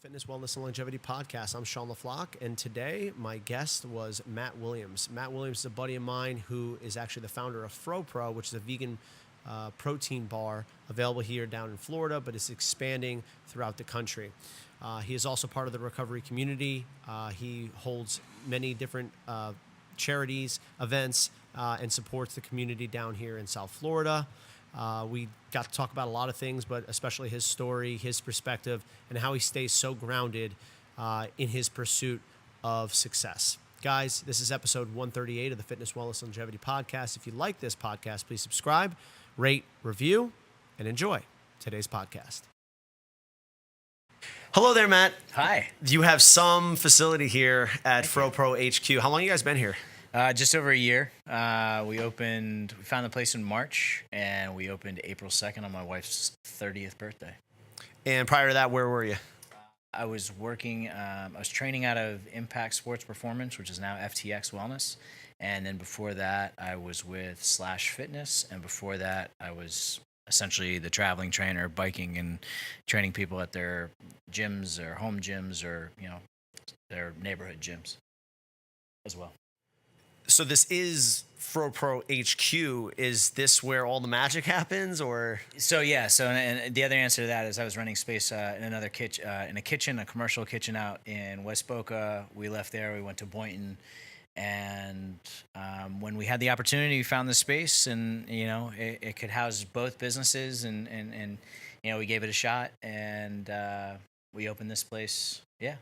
Fitness, Wellness, and Longevity Podcast. I'm Sean LaFlock, and today my guest was Matt Williams. Matt Williams is a buddy of mine who is actually the founder of FroPro, which is a vegan protein bar available here down in Florida, but is expanding throughout the country. He is also part of the recovery community. He holds many different charities, events, and supports the community down here in South Florida. We got to talk about a lot of things, but especially his story, his perspective, and how he stays so grounded in his pursuit of success. Guys, this is episode 138 of the Fitness, Wellness, and Longevity Podcast. If you like this podcast, please subscribe, rate, review, and enjoy today's podcast. Hello there, Matt. Hi. You have some facility here at FroPro HQ. How long have you guys been here? Just over a year. We found the place in March, and we opened April 2nd on my wife's 30th birthday. And prior to that, where were you? I was training out of Impact Sports Performance, which is now FTX Wellness. And then before that, I was with Slash Fitness. And before that, I was essentially the traveling trainer, biking and training people at their gyms or home gyms or, their neighborhood gyms as well. So this is FroPro HQ. Is this where all the magic happens, or? And the other answer to that is I was running space in another kitchen, a commercial kitchen out in West Boca. We left there. We went to Boynton, and when we had the opportunity, we found the space, and it could house both businesses, and we gave it a shot, and we opened this place,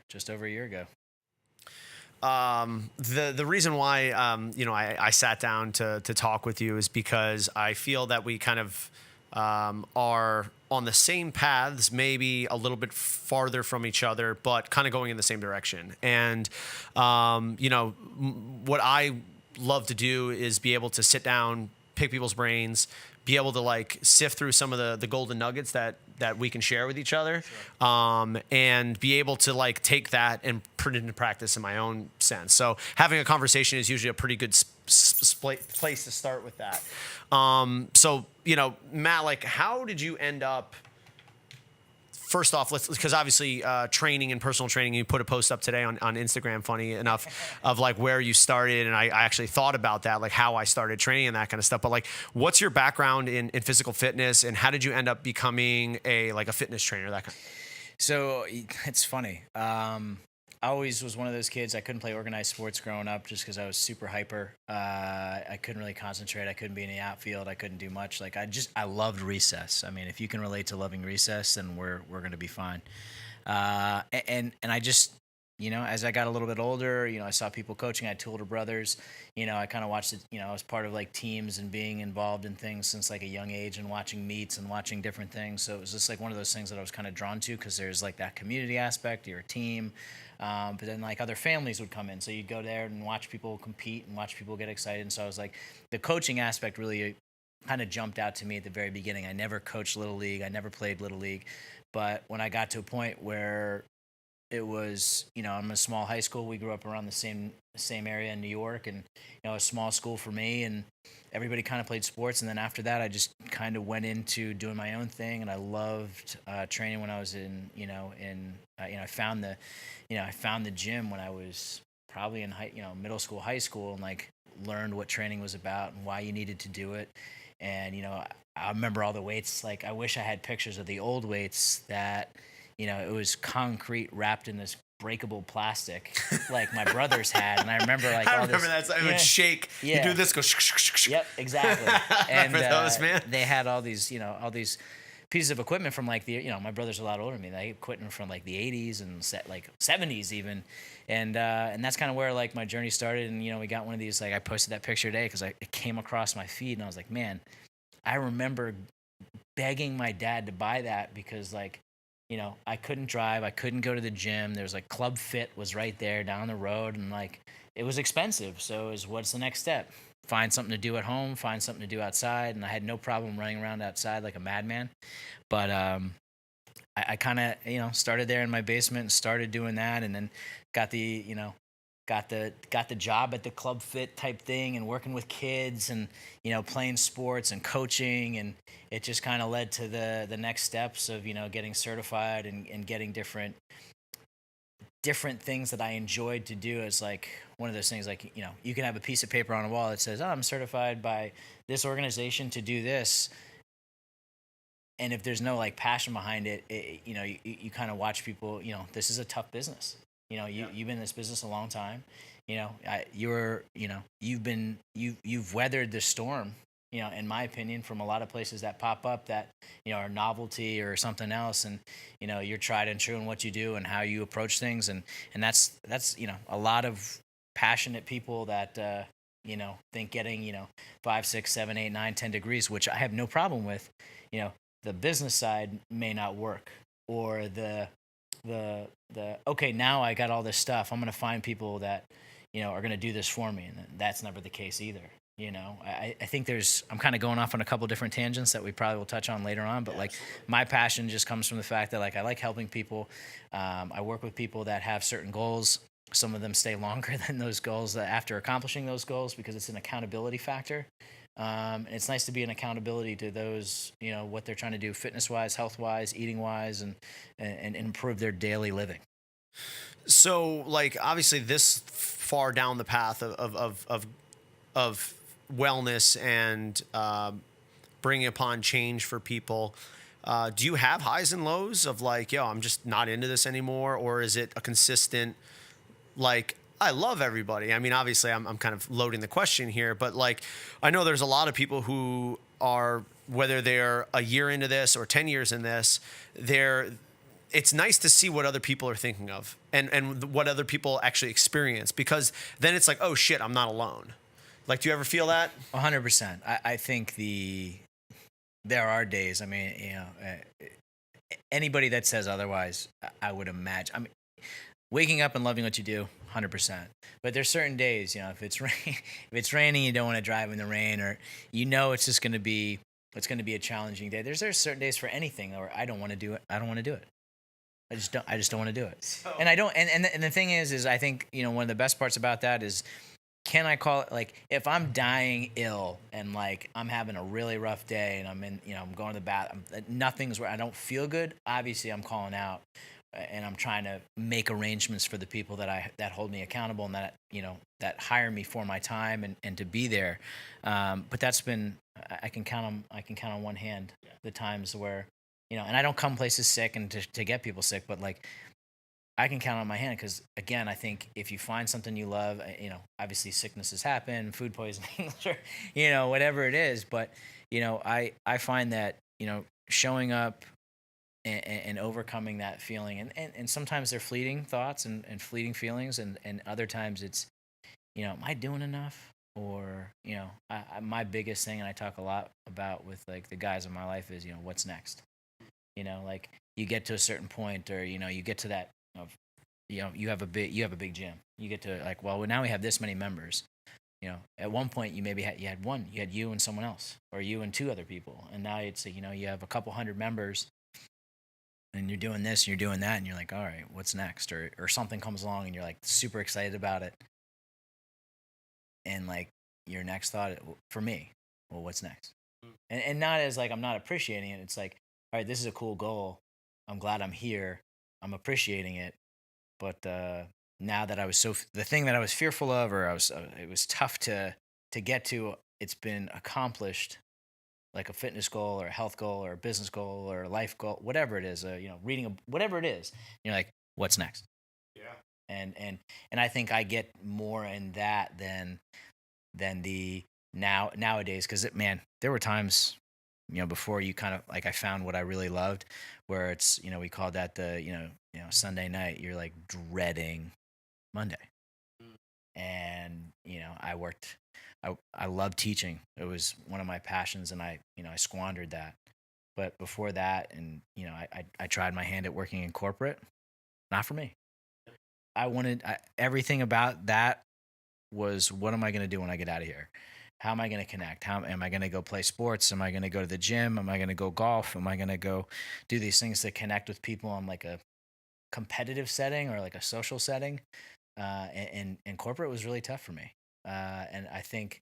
just over a year ago. The reason why I sat down to talk with you is because I feel that we kind of are on the same paths, maybe a little bit farther from each other, but kind of going in the same direction. And what I love to do is be able to sit down, pick people's brains, be able to sift through some of the golden nuggets that we can share with each other, sure. And be able to take that and put it into practice in my own sense. So having a conversation is usually a pretty good place to start with that. Matt, how did you end up? First off, because obviously training and personal training, you put a post up today on Instagram, funny enough, of where you started. And I actually thought about that, how I started training and that kind of stuff. But what's your background in physical fitness, and how did you end up becoming a fitness trainer, that kind of? So it's funny. I always was one of those kids. I couldn't play organized sports growing up just because I was super hyper. I couldn't really concentrate. I couldn't be in the outfield. I couldn't do much. I loved recess. I mean, if you can relate to loving recess, then we're going to be fine. And I just, as I got a little bit older, I saw people coaching. I had two older brothers. I kind of watched it. I was part of teams and being involved in things since a young age, and watching meets and watching different things. So it was just one of those things that I was kind of drawn to, because there's that community aspect. You're a team. But then other families would come in, so you'd go there and watch people compete and watch people get excited. And so I was the coaching aspect really kind of jumped out to me at the very beginning. I never coached Little League. I never played Little League. But when I got to a point where it was, I'm in a small high school. We grew up around the same area in New York, and a small school for me, and everybody kind of played sports. And then after that, I just kind of went into doing my own thing, and I loved training when I was I found the gym when I was probably in middle school, high school, and learned what training was about and why you needed to do it. And I remember all the weights. I wish I had pictures of the old weights that it was concrete wrapped in this breakable plastic my brothers had. And I remember I remember that. It would shake. Yeah. You do this, go Yep, exactly. And those, man. They had all these pieces of equipment from my brother's a lot older than me. They had equipment from the 80s and 70s even. And that's kind of where my journey started. And we got one of these, I posted that picture today because it came across my feed, and I was like, man, I remember begging my dad to buy that because I couldn't drive, I couldn't go to the gym. There was Club Fit was right there down the road, and it was expensive. So it was, what's the next step? Find something to do at home, find something to do outside. And I had no problem running around outside like a madman. But I kind of, started there in my basement and started doing that, and then got the job at the Club Fit type thing, and working with kids, and playing sports and coaching, and it just kind of led to the next steps of getting certified and getting different different things that I enjoyed to do as like one of those things, like, you can have a piece of paper on a wall that says, oh, I'm certified by this organization to do this. And if there's no like passion behind it, you kind of watch people, this is a tough business. You've been in this business a long time. You've weathered the storm, in my opinion, from a lot of places that pop up that, are novelty or something else. And, you're tried and true in what you do and how you approach things. And that's, a lot of passionate people that, think getting, 5, 6, 7, 8, 9, 10 degrees, which I have no problem with, the business side may not work, or the okay, now I got all this stuff, I'm going to find people that, are going to do this for me. And that's never the case either. I think I'm kind of going off on a couple different tangents that we probably will touch on later on, but like my passion just comes from the fact that like I like helping people. I work with people that have certain goals. Some of them stay longer than those goals after accomplishing those goals, because it's an accountability factor. And it's nice to be an accountability to those, what they're trying to do fitness-wise, health-wise, eating-wise, and improve their daily living. So, like, obviously, this far down the path of wellness and bringing upon change for people, do you have highs and lows of like, yo, I'm just not into this anymore, or is it a consistent, like, I love everybody? I mean, obviously, I'm kind of loading the question here, but like, I know there's a lot of people who are, whether they're a year into this or 10 years in this, it's nice to see what other people are thinking of and what other people actually experience, because then it's like, oh shit, I'm not alone. Like, do you ever feel that? 100%. I think there are days. I mean, anybody that says otherwise, I would imagine. I mean, waking up and loving what you do, 100%. But there's certain days, if it's raining, you don't want to drive in the rain, or it's just going to be a challenging day. There's certain days for anything, or I don't want to do it. I don't want to do it. I just don't want to do it. So. And I don't. And the thing is I think one of the best parts about that is, can I call it, like, if I'm dying ill and like I'm having a really rough day and I'm going to the bath, nothing's where I don't feel good. Obviously, I'm calling out. And I'm trying to make arrangements for the people that hold me accountable and that hire me for my time and to be there. But that's been, I can count on one hand the times where, and I don't come places sick and to get people sick, but like I can count on my hand, because again, I think if you find something you love, obviously sicknesses happen, food poisoning, or, whatever it is. But, I find that, showing up and overcoming that feeling, and sometimes they're fleeting thoughts and fleeting feelings, and other times it's, am I doing enough? Or, my biggest thing, and I talk a lot about with like the guys in my life, is, what's next? Like you get to a certain point, or, you get to that, you have a big gym. You get to like, well, now we have this many members. At one point you maybe you had you and someone else, or you and 2 other people, and now it's, you have a couple hundred members. And you're doing this, and you're doing that, and you're like, all right, what's next? Or something comes along, and you're like super excited about it. And like your next thought for me, well, what's next? And not as like I'm not appreciating it. It's like, all right, this is a cool goal. I'm glad I'm here. I'm appreciating it. But now that the thing that I was fearful of, or it was tough to get to, it's been accomplished. Like a fitness goal or a health goal or a business goal or a life goal, whatever it is, reading whatever it is, you're like, what's next? Yeah. And I think I get more in that than the nowadays, because man, there were times, before you kind of like, I found what I really loved, where it's, we called that the, Sunday night, you're like dreading Monday. And, I love teaching. It was one of my passions, and I squandered that. But before that, and, I tried my hand at working in corporate. Not for me. Everything about that was, what am I going to do when I get out of here? How am I going to connect? How am I going to go play sports? Am I going to go to the gym? Am I going to go golf? Am I going to go do these things to connect with people on like a competitive setting or like a social setting? And corporate was really tough for me. And I think,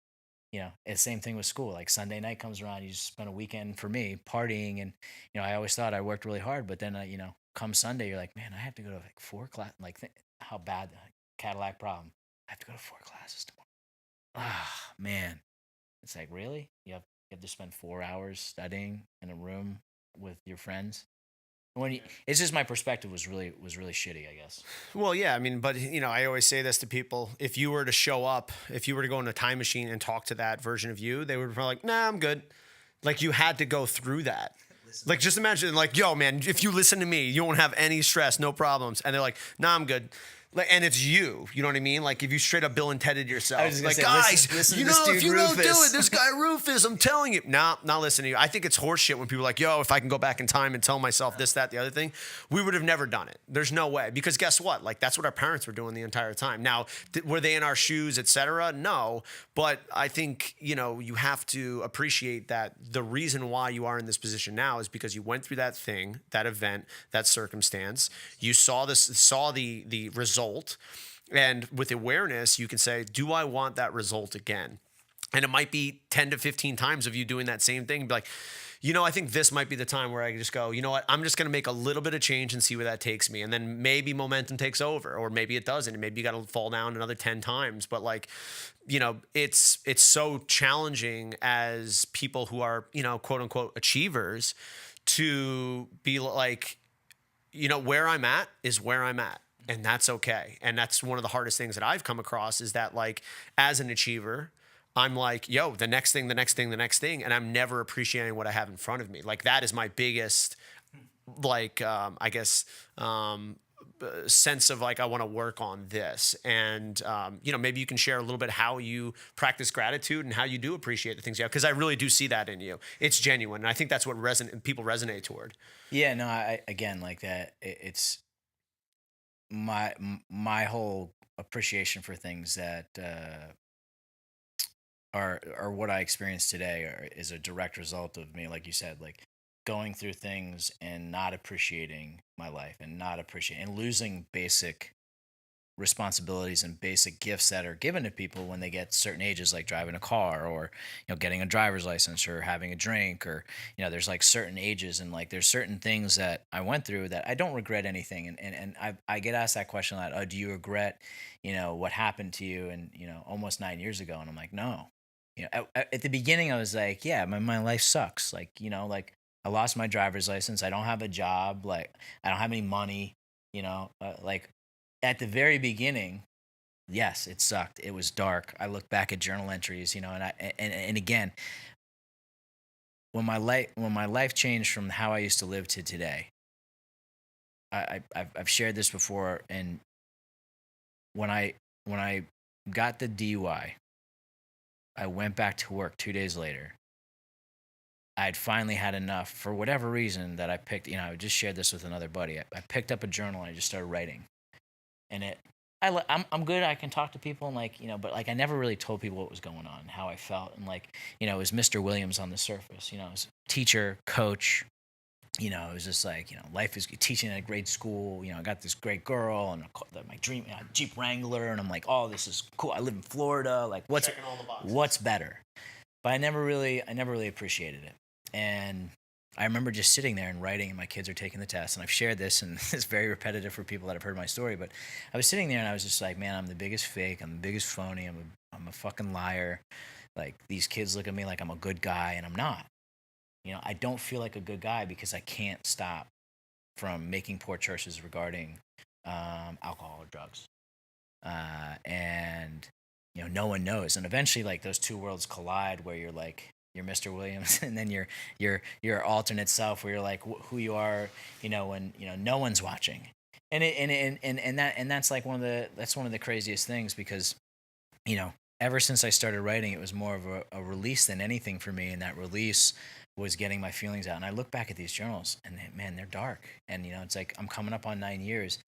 it's the same thing with school. Like Sunday night comes around, you just spend a weekend, for me, partying. And, I always thought I worked really hard, but then, come Sunday, you're like, man, I have to go to like 4 class. Like, how bad the Cadillac problem. I have to go to 4 classes tomorrow. Ah, man. It's like, really? You have to spend 4 hours studying in a room with your friends. It's just my perspective was really shitty, I guess. Well, yeah, I mean, but I always say this to people: if you were to show up, if you were to go in a time machine and talk to that version of you, they would probably like, nah, I'm good. Like you had to go through that. Like just imagine, like, yo, man, if you listen to me, you won't have any stress, no problems. And they're like, nah, I'm good. Like, and it's you know what I mean? Like if you straight up Bill and Tedded yourself, like, say, guys, listen you to know, this dude if you don't do Rufus. it, this guy Rufus, I'm telling you, nah, not listening to you. I think it's horseshit when people are like, yo, if I can go back in time and tell myself this, that, the other thing, we would have never done it. There's no way, because guess what? Like that's what our parents were doing the entire time. Now, were they in our shoes, etc.? No, but I think you have to appreciate that the reason why you are in this position now is because you went through that thing, that event, that circumstance. You saw the result. And with awareness, you can say, do I want that result again? And it might be 10 to 15 times of you doing that same thing. Be like, I think this might be the time where I can just go, you know what? I'm just going to make a little bit of change and see where that takes me. And then maybe momentum takes over, or maybe it doesn't. And maybe you got to fall down another 10 times. But like, it's so challenging as people who are, quote unquote achievers to be like, where I'm at is where I'm at. And that's okay. And that's one of the hardest things that I've come across is that, like, as an achiever, I'm like, yo, the next thing, the next thing, the next thing. And I'm never appreciating what I have in front of me. Like, that is my biggest, like, I guess, sense of like, I want to work on this. And, maybe you can share a little bit how you practice gratitude and how you do appreciate the things you have. Because I really do see that in you. It's genuine. And I think that's what people resonate toward. Yeah, no, I again, like that. It's my whole appreciation for things that are what I experience today is a direct result of me, like you said, like going through things and not appreciating my life and not appreciating and losing basic responsibilities and basic gifts that are given to people when they get certain ages, like driving a car or getting a driver's license or having a drink, or there's like certain ages, and like there's certain things that I went through that I don't regret anything. And I get asked that question a lot. Oh, do you regret what happened to you and almost 9 years ago? And I'm like, no. At the beginning I was like, yeah, my life sucks, like like I lost my driver's license, I don't have a job, like I don't have any money, like at the very beginning, yes, it sucked. It was dark. I look back at journal entries, and again, when my life changed from how I used to live to today, I've shared this before, and when I got the DUI, I went back to work 2 days later. I'd finally had enough for whatever reason that I picked. I just shared this with another buddy. I picked up a journal and I just started writing. And I'm good. I can talk to people and like, but like I never really told people what was going on, how I felt. And like, it was Mr. Williams on the surface, as a teacher, coach, it was just like, life is teaching at a great school. I got this great girl and my dream, Jeep Wrangler. And I'm like, oh, this is cool. I live in Florida. Like what's better? But I never really appreciated it. And I remember just sitting there and writing, and my kids are taking the test, and I've shared this, and it's very repetitive for people that have heard my story, but I was sitting there and I was just like, man, I'm the biggest fake, I'm the biggest phony, I'm a fucking liar. Like, these kids look at me like I'm a good guy, and I'm not. I don't feel like a good guy because I can't stop from making poor choices regarding alcohol or drugs. And, no one knows. And eventually, like, those two worlds collide where you're like, you're Mr. Williams, and then your alternate self, where you're like who you are, when no one's watching, and that's like one of the craziest things, because ever since I started writing, it was more of a release than anything for me, and that release was getting my feelings out. And I look back at these journals, and man, they're dark, and it's like I'm coming up on 9 years,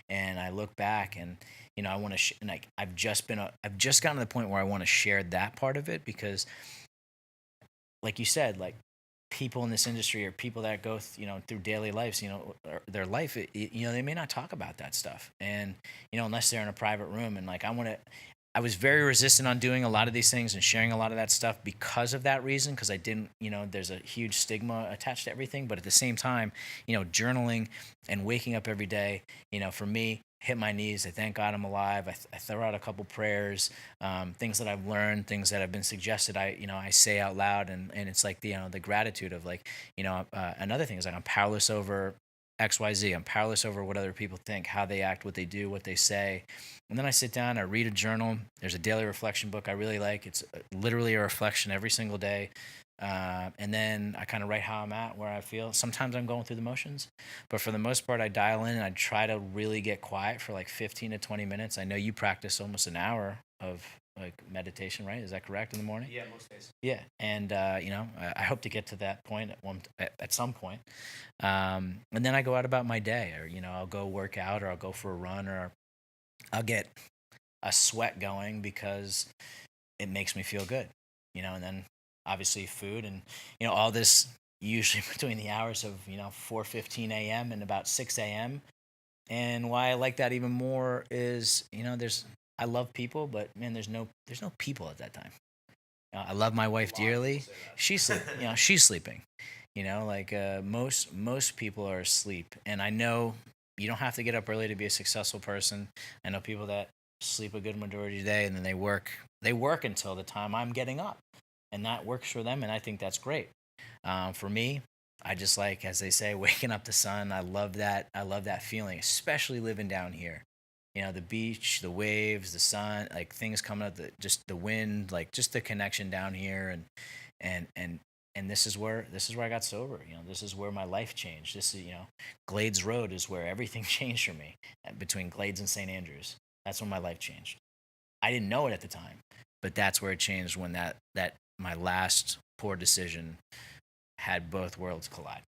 and I look back, and I want to and like I've just gotten to the point where I want to share that part of it, because like you said, like people in this industry or people that go through daily lives, their life, they may not talk about that stuff, and unless they're in a private room. And like I was very resistant on doing a lot of these things and sharing a lot of that stuff because of that reason, because I didn't, there's a huge stigma attached to everything. But at the same time, journaling and waking up every day, for me, hit my knees. I thank God I'm alive. I throw out a couple prayers, things that I've learned, things that have been suggested. I say out loud, and it's like the gratitude of like, another thing is like I'm powerless over XYZ. I'm powerless over what other people think, how they act, what they do, what they say. And then I sit down, I read a journal. There's a daily reflection book I really like. It's literally a reflection every single day. And then I kind of write how I'm at, where I feel. Sometimes I'm going through the motions, but for the most part, I dial in and I try to really get quiet for like 15 to 20 minutes. I know you practice almost an hour of like meditation, right? Is that correct in the morning? Yeah, most days. Yeah, and I hope to get to that point at some point. And then I go out about my day, or I'll go work out, or I'll go for a run, or I'll get a sweat going because it makes me feel good, And then obviously food, and all this usually between the hours of 4:15 a.m. and about 6 a.m. And why I like that even more is I love people, but man, there's no people at that time. I love my wife dearly. She's she's sleeping. Most people are asleep, and I know you don't have to get up early to be a successful person. I know people that sleep a good majority of the day, and then they work until the time I'm getting up, and that works for them, and I think that's great. For me, I just like, as they say, waking up the sun. I love that. I love that feeling, especially living down here. The beach, the waves, the sun, like things coming up, just the wind, like just the connection down here, and this is where I got sober. This is where my life changed. This is Glades Road is where everything changed for me, between Glades and St. Andrews. That's when my life changed. I didn't know it at the time, but that's where it changed, when that my last poor decision had both worlds collide.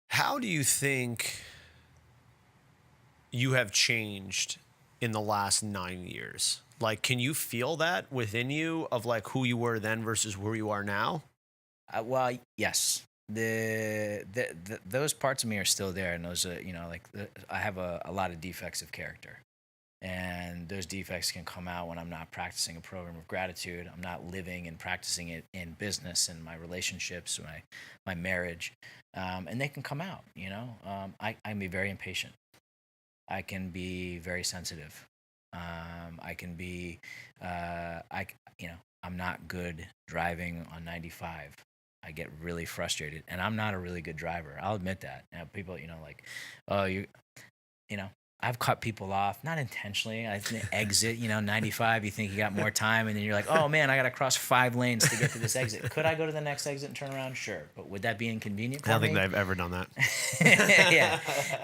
How do you think you have changed in the last 9 years? Like, can you feel that within you of like who you were then versus where you are now? Well, yes. Those parts of me are still there, and those I have a lot of defects of character, and those defects can come out when I'm not practicing a program of gratitude. I'm not living and practicing it in business and my relationships, my marriage, and they can come out. I can be very impatient. I can be very sensitive. I can be, I'm not good driving on 95. I get really frustrated, and I'm not a really good driver. I'll admit that. People, like, oh, I've cut people off, not intentionally. I exit, 95. You think you got more time, and then you're like, oh man, I got to cross 5 lanes to get to this exit. Could I go to the next exit and turn around? Sure, but would that be inconvenient for I don't me? think that I've ever done that.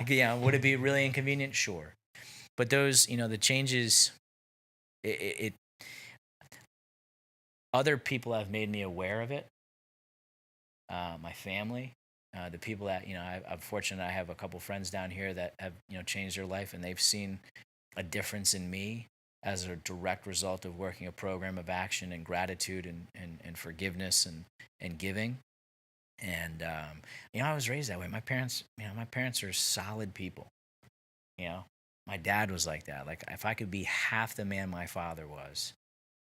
Yeah. Would it be really inconvenient? Sure, but those, the changes, it other people have made me aware of it. My family, the people that I'm fortunate. I have a couple friends down here that have changed their life, and they've seen a difference in me as a direct result of working a program of action and gratitude and forgiveness and giving. And I was raised that way. My parents are solid people. My dad was like that. Like, if I could be half the man my father was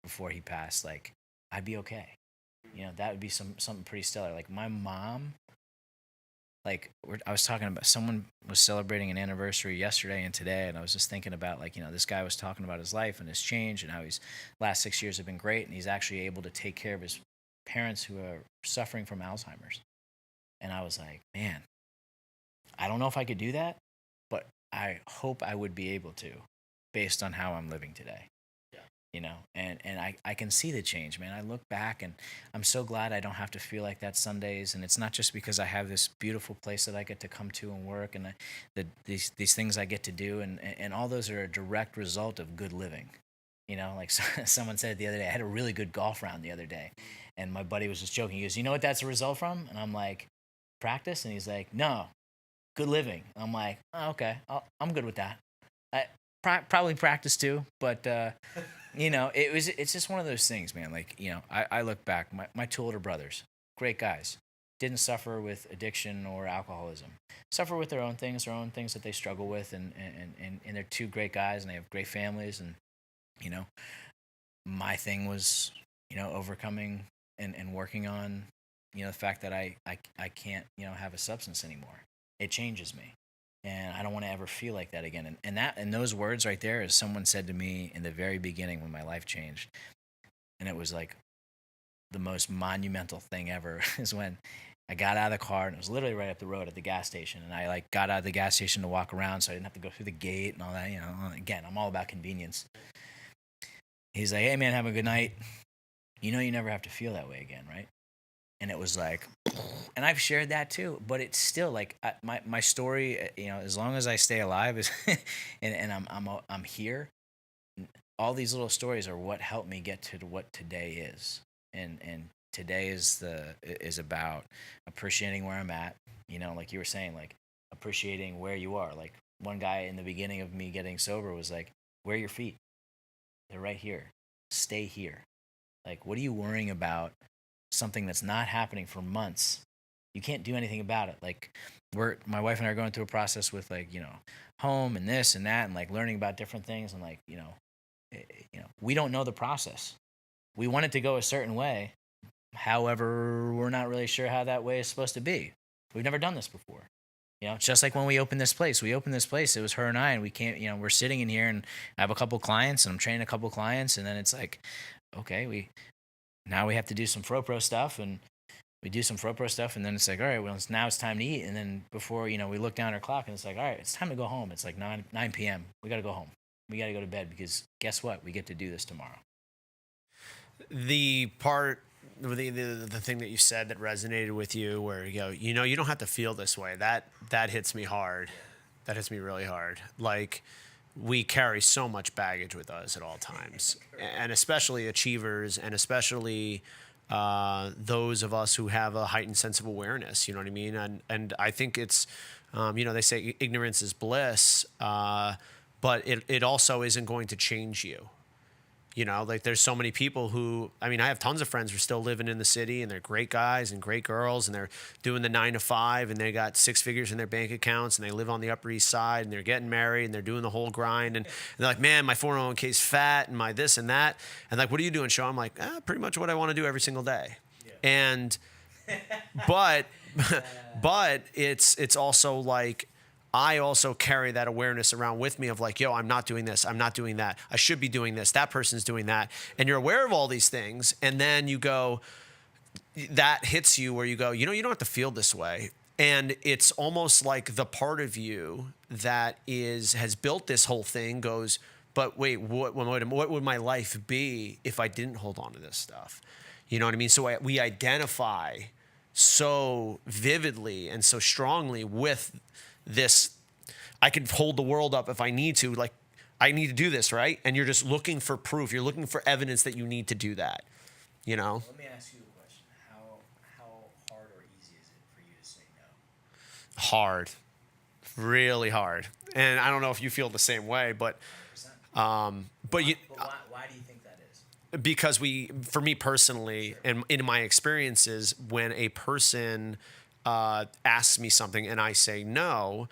before he passed, like, I'd be okay. That would be something pretty stellar. Like, my mom, like, I was talking about, someone was celebrating an anniversary yesterday and today, and I was just thinking about, like, this guy was talking about his life and his change and how his last 6 years have been great, and he's actually able to take care of his parents who are suffering from Alzheimer's. And I was like, man, I don't know if I could do that, but I hope I would be able to, based on how I'm living today. And I can see the change, man. I look back, and I'm so glad I don't have to feel like that some days. And it's not just because I have this beautiful place that I get to come to and work, and these things I get to do, and all those are a direct result of good living. Like someone said the other day, I had a really good golf round the other day, and my buddy was just joking. He goes, "You know what that's a result from?" And I'm like, "Practice?" And he's like, "No, good living." I'm like, "Oh, okay, I'm good with that. I probably practice too, but it's just one of those things, man. Like, I look back, my 2 older brothers, great guys, didn't suffer with addiction or alcoholism, suffer with their own things that they struggle with, and they're 2 great guys, and they have great families, and you know, my thing was, overcoming and working on, the fact that I can't, have a substance anymore. It changes me. And I don't want to ever feel like that again. And those words right there is someone said to me in the very beginning when my life changed. And it was like the most monumental thing ever is when I got out of the car, and it was literally right up the road at the gas station. And I like got out of the gas station to walk around so I didn't have to go through the gate and all that, Again, I'm all about convenience. He's like, "Hey man, have a good night. You never have to feel that way again, right?" And it was like, and I've shared that too, but it's still like my story, as long as I stay alive is, and I'm here. All these little stories are what helped me get to what today is. And today is about appreciating where I'm at, like you were saying, like appreciating where you are. Like one guy in the beginning of me getting sober was like, "Where are your feet? They're right here. Stay here." Like, what are you worrying about? Something that's not happening for months. You can't do anything about it. Like my wife and I are going through a process with like, home and this and that, and like learning about different things. And like, we don't know the process. We want it to go a certain way. However, we're not really sure how that way is supposed to be. We've never done this before. It's just like when we opened this place. It was her and I, and we can't, we're sitting in here, and I have a couple clients, and I'm training a couple clients, and then it's like, okay, now we have to do some Pro stuff, and we do some Pro stuff, and then it's like, all right, well, now it's time to eat. And then before, we look down at our clock, and it's like, all right, it's time to go home. It's like 9 p.m. We got to go home. We got to go to bed, because guess what? We get to do this tomorrow. The thing that you said that resonated with you, where you go, you don't have to feel this way. That hits me hard. That hits me really hard. Like, we carry so much baggage with us at all times, and especially achievers, and especially those of us who have a heightened sense of awareness. You know what I mean? And I think it's, they say ignorance is bliss, but it also isn't going to change you. Like there's so many people who, I have tons of friends who are still living in the city, and they're great guys and great girls, and they're doing the 9 to 5, and they got 6 figures in their bank accounts, and they live on the Upper East Side, and they're getting married, and they're doing the whole grind. And they're like, "Man, my 401k is fat, and my this and that." And like, "What are you doing, Sean?" I'm like, "Pretty much what I want to do every single day." Yeah. And, but it's also like, I also carry that awareness around with me of like, yo, I'm not doing this. I'm not doing that. I should be doing this. That person's doing that. And you're aware of all these things. And then you go, that hits you where you go, you don't have to feel this way. And it's almost like the part of you that has built this whole thing goes, but wait, what would my life be if I didn't hold on to this stuff? You know what I mean? So we identify so vividly and so strongly with this. I could hold the world up if I need to, like, I need to do this, right? And you're just looking for proof. You're looking for evidence that you need to do that, Let me ask you a question. How hard or easy is it for you to say no? Hard. Really hard. And I don't know if you feel the same way, but why do you think that is? Because for me personally, sure, and in my experiences, when a person asks me something and I say no,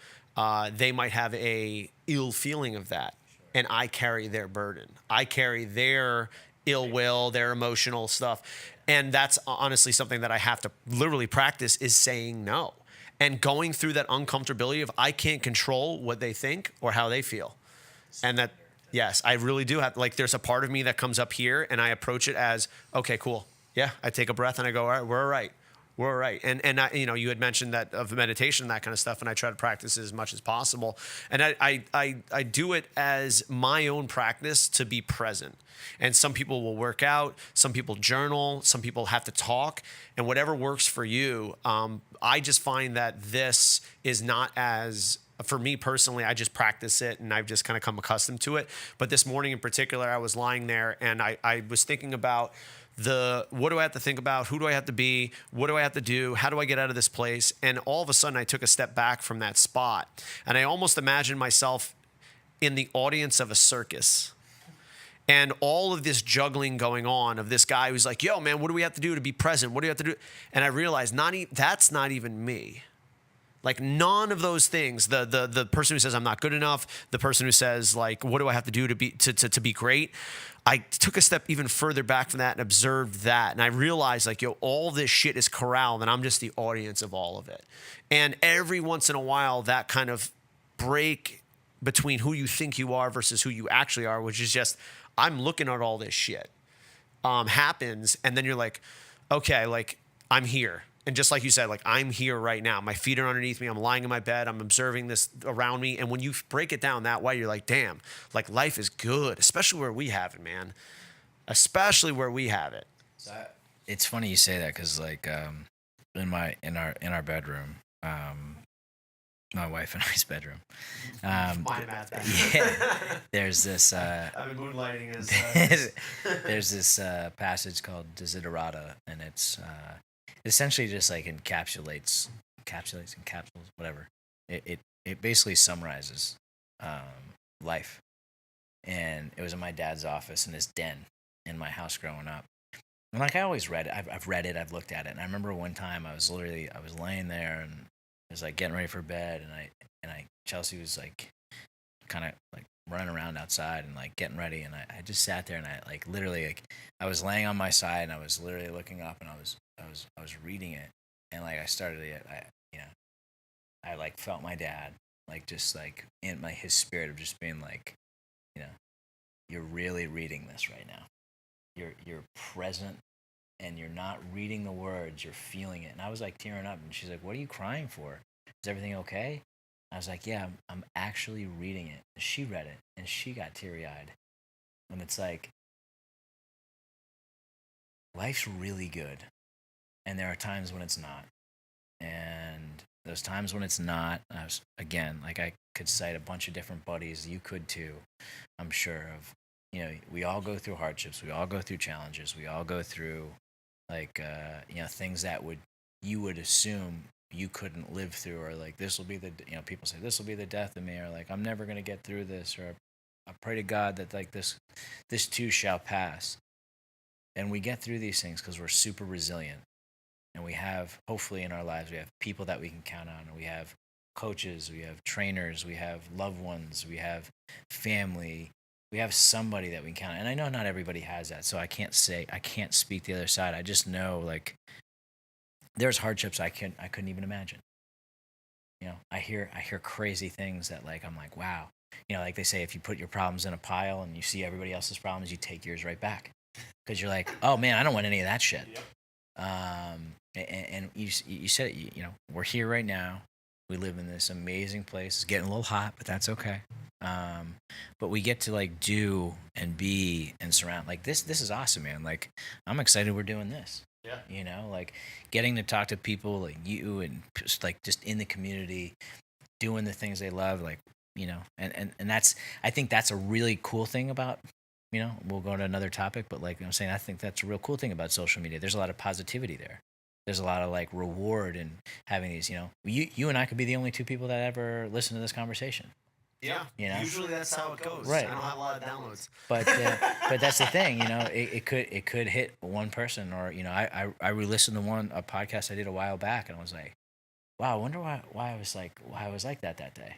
they might have a ill feeling of that. Sure. And I carry their burden. I carry their ill will, their emotional stuff. And that's honestly something that I have to literally practice, is saying no. And going through that uncomfortability of, I can't control what they think or how they feel. And that, yes, I really do have, like, there's a part of me that comes up here, and I approach it as, okay, cool. Yeah, I take a breath and I go, all right, we're all right. We're all right. And I, you had mentioned that of meditation and that kind of stuff, and I try to practice it as much as possible. And I do it as my own practice to be present. And some people will work out, some people journal, some people have to talk, and whatever works for you. I just find that this is not as, for me personally, I just practice it and I've just kind of come accustomed to it. But this morning in particular, I was lying there and I was thinking about what do I have to think about? Who do I have to be? What do I have to do? How do I get out of this place? And all of a sudden I took a step back from that spot, and I almost imagined myself in the audience of a circus, and all of this juggling going on of this guy who's like, yo, man, what do we have to do to be present? What do you have to do? And I realized that's not even me. Like none of those things. The person who says I'm not good enough, the person who says like, what do I have to do to be great? I took a step even further back from that and observed that. And I realized like, yo, all this shit is corralled and I'm just the audience of all of it. And every once in a while, that kind of break between who you think you are versus who you actually are, which is just, I'm looking at all this shit, happens. And then you're like, okay, like I'm here. And just like you said, like I'm here right now. My feet are underneath me. I'm lying in my bed. I'm observing this around me. And when you break it down that way, you're like, damn, like life is good, especially where we have it, man. Especially where we have it. It's funny you say that because like in our bedroom, my wife and I's bedroom. Yeah, there's this. I've been moonlighting as. There's this passage called Desiderata, and it's essentially just like encapsulates in capsules, whatever. It basically summarizes life, and it was in my dad's office in his den in my house growing up. And like I always read it. I've read it. I've looked at it. And I remember one time I was laying there and I was like getting ready for bed, and Chelsea was like kind of like running around outside and like getting ready, and I just sat there and I like literally like I was laying on my side and I was literally looking up and I was reading it, and like I started it, I like felt my dad like just like in his spirit of just being like, you're really reading this right now. You're present and you're not reading the words, you're feeling it. And I was like tearing up, and she's like, what are you crying for? Is everything okay? I was like, yeah, I'm actually reading it. And she read it and she got teary-eyed. And it's like, life's really good. And there are times when it's not. And those times when it's not, again, like I could cite a bunch of different buddies, you could too, I'm sure, of, we all go through hardships, we all go through challenges, we all go through like, things that you would assume you couldn't live through, or like this will be people say this will be the death of me, or like I'm never going to get through this, or I pray to God that like this too shall pass. And we get through these things because we're super resilient. And we have, hopefully in our lives, we have people that we can count on. We have coaches, we have trainers, we have loved ones, we have family, we have somebody that we can count on. And I know not everybody has that, so I can't speak the other side. I just know like there's hardships I couldn't even imagine. I hear crazy things that like I'm like, wow. Like they say, if you put your problems in a pile and you see everybody else's problems, you take yours right back. Because you're like, oh man, I don't want any of that shit. Yep. And you said it, we're here right now. We live in this amazing place. It's getting a little hot, but that's okay. But we get to like do and be and surround. Like this is awesome, man. Like I'm excited we're doing this. Yeah. Like getting to talk to people like you and just like just in the community, doing the things they love, like, and that's, I think that's a really cool thing about, we'll go to another topic, but like I'm saying, I think that's a real cool thing about social media. There's a lot of positivity there. There's a lot of like reward in having these, you and I could be the only two people that ever listen to this conversation. Yeah. Usually that's how it goes. Right. I don't have a lot of downloads. But that's the thing, it could hit one person, or, I re-listened to a podcast I did a while back, and I was like, wow, I wonder why I was like that day.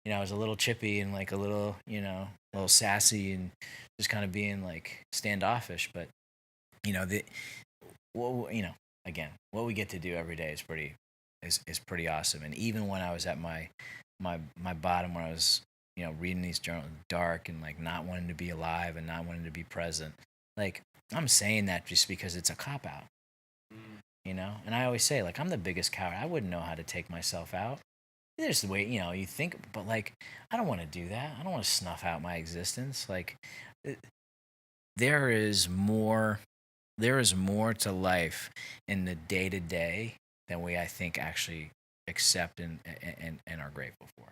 Yeah. I was a little chippy and like a little, a little sassy and just kind of being like standoffish. But, again, what we get to do every day is pretty awesome. And even when I was at my bottom, where I was, reading these journals dark and like not wanting to be alive and not wanting to be present, like I'm saying that just because it's a cop out. And I always say, like, I'm the biggest coward. I wouldn't know how to take myself out. There's the way, you think, but like, I don't want to do that. I don't want to snuff out my existence. Like, there is more to life in the day to day than we, I think, actually accept and are grateful for.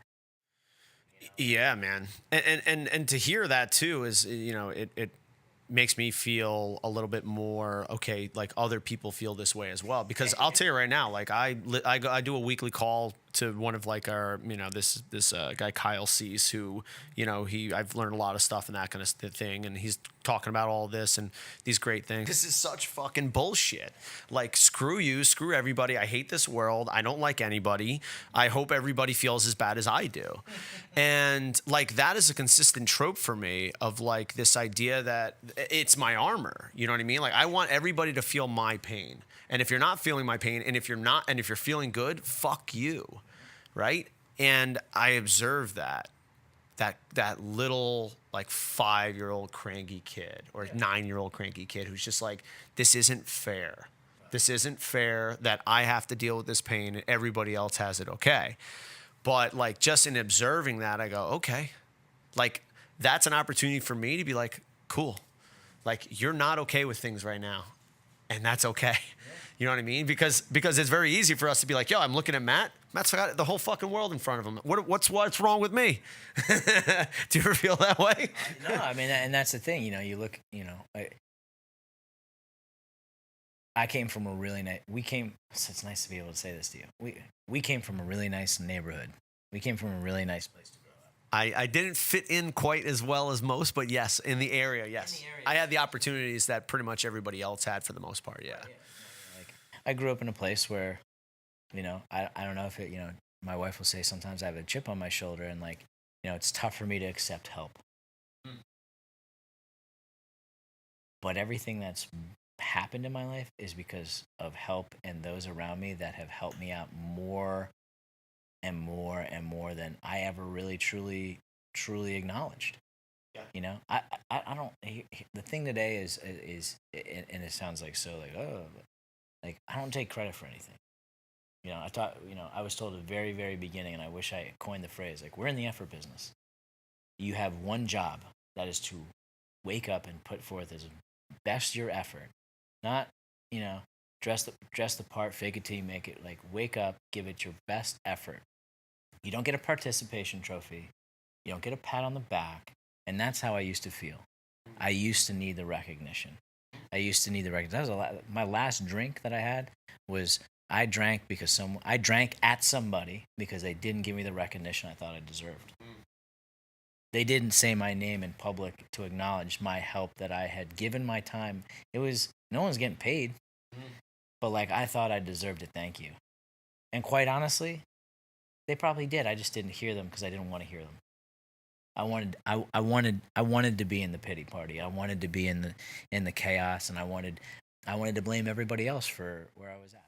Yeah, man. And to hear that too is, it makes me feel a little bit more okay, like other people feel this way as well, because I'll tell you right now, like I do a weekly call to one of like our, this guy Kyle Cease, who, I've learned a lot of stuff and that kind of thing, and he's talking about all this and these great things. This is such fucking bullshit. Like, screw you, screw everybody. I hate this world. I don't like anybody. I hope everybody feels as bad as I do. And like, that is a consistent trope for me of like this idea that it's my armor. You know what I mean? Like, I want everybody to feel my pain. And if you're not feeling my pain, and if you're feeling good, fuck you, right? And I observe that little like 5-year-old cranky kid or 9-year-old cranky kid who's just like, this isn't fair. This isn't fair that I have to deal with this pain and everybody else has it okay. But like, just in observing that, I go, okay, like that's an opportunity for me to be like, cool, like you're not okay with things right now, and that's okay. You know what I mean? Because it's very easy for us to be like, yo, I'm looking at Matt. Matt's got the whole fucking world in front of him. What's wrong with me? Do you ever feel that way? No, I mean, and that's the thing. You look, I came from a really nice. So it's nice to be able to say this to you. We came from a really nice neighborhood. We came from a really nice place to grow up. I didn't fit in quite as well as most, but yes, in the area, yes. I had the opportunities that pretty much everybody else had for the most part, yeah. Like, I grew up in a place where, I don't know if it, my wife will say sometimes I have a chip on my shoulder and like, it's tough for me to accept help. But everything that's happened in my life is because of help and those around me that have helped me out more and more and more than I ever really truly acknowledged. Yeah. I don't. The thing today is, and it sounds like so like, oh, like I don't take credit for anything. I thought, I was told at the very, very beginning, and I wish I coined the phrase, like, we're in the effort business. You have one job, that is to wake up and put forth as best your effort. Not, dress the part, fake it till you make it. Like, wake up, give it your best effort. You don't get a participation trophy. You don't get a pat on the back. And that's how I used to feel. I used to need the recognition. That was my last drink that I had was I drank at somebody because they didn't give me the recognition I thought I deserved. They didn't say my name in public to acknowledge my help that I had given my time. No one's getting paid, but like I thought I deserved a thank you. And quite honestly, they probably did. I just didn't hear them because I didn't want to hear them. I wanted to be in the pity party. I wanted to be in the chaos, and I wanted to blame everybody else for where I was at.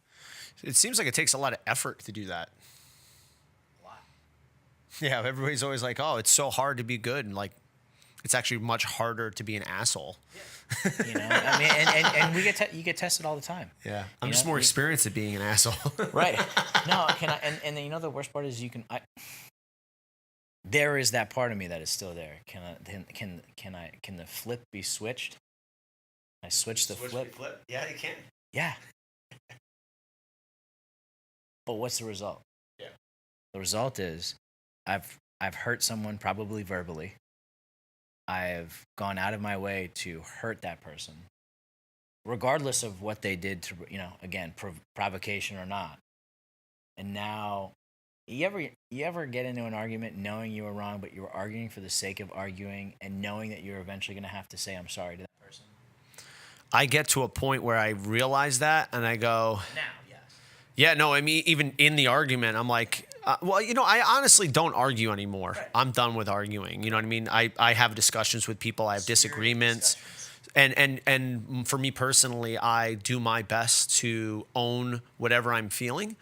It seems like it takes a lot of effort to do that. A lot. Yeah, everybody's always like, "Oh, it's so hard to be good," and like, it's actually much harder to be an asshole. Yeah. I mean, and you get tested all the time. Yeah, I'm just more experienced at being an asshole. Right. No, and the worst part is there is that part of me that is still there. Can the flip be switched? I switch the flip. Yeah, you can. Yeah. But what's the result? Yeah. The result is I've hurt someone, probably verbally. I've gone out of my way to hurt that person, regardless of what they did to, again, provocation or not. And now, you ever get into an argument knowing you were wrong, but you were arguing for the sake of arguing and knowing that you're eventually going to have to say, I'm sorry to that person? I get to a point where I realize that and I go, now, yes. Yeah, no, I mean, even in the argument, I'm like, I honestly don't argue anymore. Right. I'm done with arguing. You know what I mean? I have discussions with people. I have disagreements. And for me personally, I do my best to own whatever I'm feeling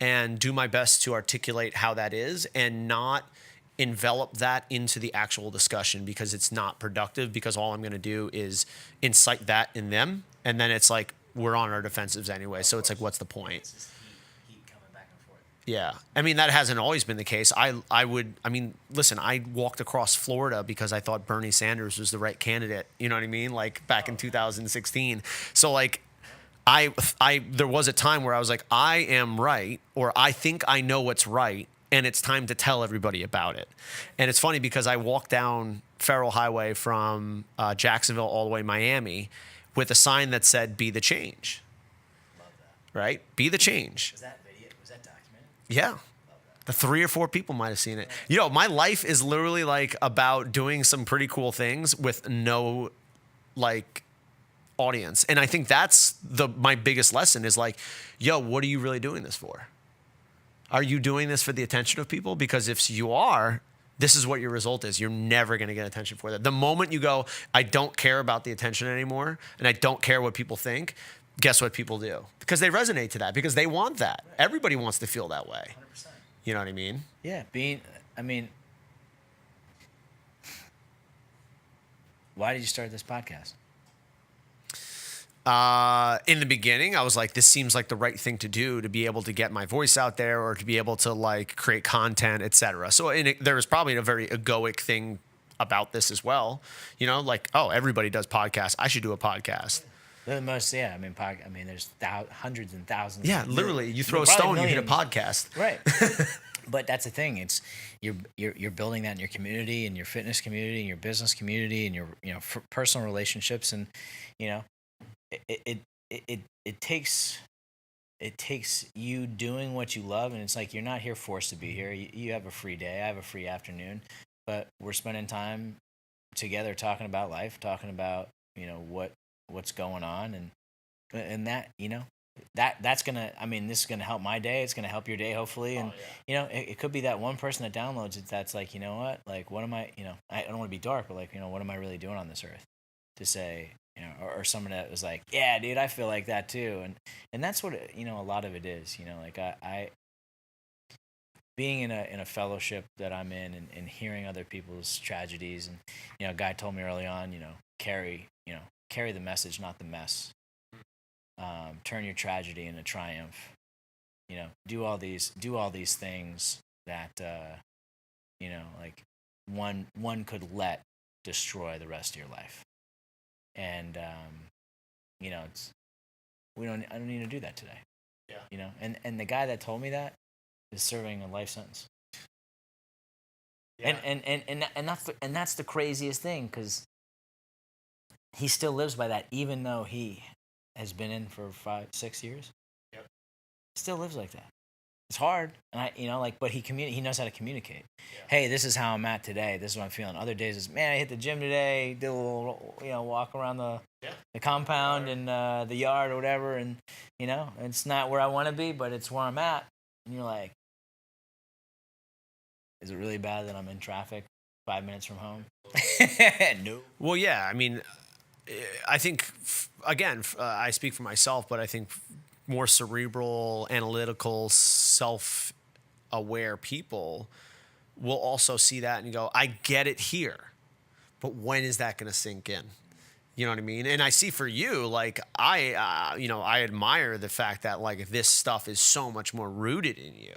and do my best to articulate how that is and not envelop that into the actual discussion because it's not productive, because all I'm going to do is incite that in them. And then it's like, we're on our defensives anyway. So it's like, what's the point? It's just heat coming back and forth. Yeah. I mean, that hasn't always been the case. Listen, I walked across Florida because I thought Bernie Sanders was the right candidate. You know what I mean? Like back in 2016. So like, there was a time where I was like, I am right, or I think I know what's right, and it's time to tell everybody about it. And it's funny because I walked down Federal Highway from Jacksonville all the way to Miami with a sign that said, "Be the change." Love that. Right? Be the change. Was that documented? Yeah. The 3 or 4 people might have seen it. You know, my life is literally like about doing some pretty cool things with no like audience. And I think that's my biggest lesson is like, yo, what are you really doing this for? Are you doing this for the attention of people? Because if you are, this is what your result is. You're never going to get attention for that. The moment you go, I don't care about the attention anymore, and I don't care what people think, guess what people do? Because they resonate to that, because they want that. Everybody wants to feel that way. 100%. You know what I mean? Yeah. Why did you start this podcast? In the beginning, I was like, this seems like the right thing to do, to be able to get my voice out there, or to be able to like create content, etc. So there was probably a very egoic thing about this as well. You know, like, oh, everybody does podcasts, I should do a podcast. The most, yeah. There's hundreds and thousands. Yeah, literally, you throw a stone, you hit a podcast. Right. But that's the thing. It's you're building that in your community, in your fitness community, in your business community, in your personal relationships, and it takes you doing what you love, and it's like you're not here forced to be here. You have a free day. I have a free afternoon, but we're spending time together talking about life, talking about what's going on, and that that's gonna. This is gonna help my day. It's gonna help your day, hopefully. And it could be that one person that downloads it that's like, you know what, like, what am I? I don't want to be dark, but like, what am I really doing on this earth? To say, or someone that was like, yeah, dude, I feel like that too, and that's what a lot of it is. Like I being in a fellowship that I'm in, and hearing other people's tragedies, and a guy told me early on, carry the message, not the mess. Turn your tragedy into triumph. Do all these things that like one could let destroy the rest of your life. And I don't need to do that today. Yeah. And the guy that told me that is serving a life sentence. Yeah. And that's the craziest thing, because he still lives by that, even though he has been in for 5-6 years. Yep. Still lives like that. It's hard, and but he knows how to communicate. Yeah. Hey, this is how I'm at today. This is what I'm feeling. Other days is, man, I hit the gym today, did a little, walk around the compound and the yard or whatever, and it's not where I want to be, but it's where I'm at. And you're like, is it really bad that I'm in traffic 5 minutes from home? No. Well, yeah. I think, again, I speak for myself, but I think more cerebral, analytical, self-aware people will also see that and go, I get it here, but when is that going to sink in? You know what I mean? And I see for you, like, I admire the fact that, like, this stuff is so much more rooted in you.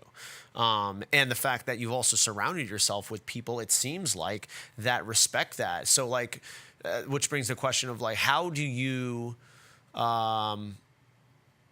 And the fact that you've also surrounded yourself with people, it seems like, that respect that. So, like, which brings the question of, like, how do you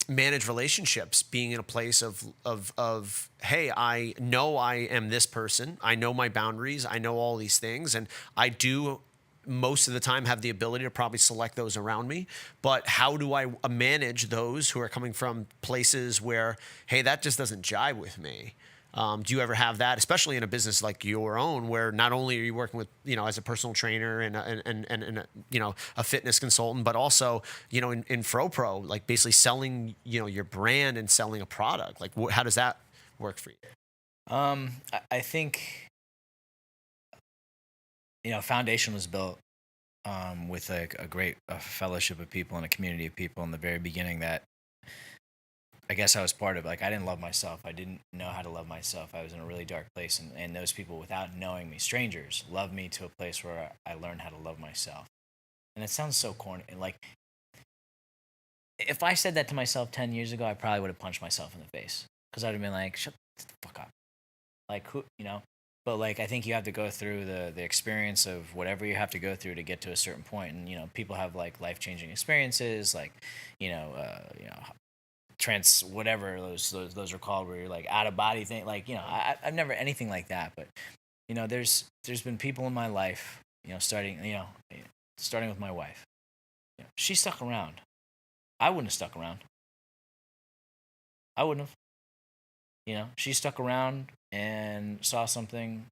manage relationships, being in a place of hey, I know I am this person, I know my boundaries, I know all these things, and I do most of the time have the ability to probably select those around me, but how do I manage those who are coming from places where, hey, that just doesn't jive with me? Do you ever have that, especially in a business like your own, where not only are you working with, as a personal trainer and a fitness consultant, but also, in FroPro, like basically selling, your brand and selling a product? Like, how does that work for you? I think, Foundation was built with a great fellowship of people and a community of people in the very beginning that I guess I was part of. Like, I didn't love myself. I didn't know how to love myself. I was in a really dark place, and those people, without knowing me, strangers, loved me to a place where I learned how to love myself. And it sounds so corny. Like, if I said that to myself 10 years ago, I probably would have punched myself in the face, because I'd have been like, shut the fuck up. Like, who, But, like, I think you have to go through the experience of whatever you have to go through to get to a certain point. And, people have, like, life-changing experiences, like, whatever those are called, where you're like out of body thing, like, I've never anything like that, but there's been people in my life, starting with my wife. She stuck around. I wouldn't have stuck around. I wouldn't have. she stuck around and saw something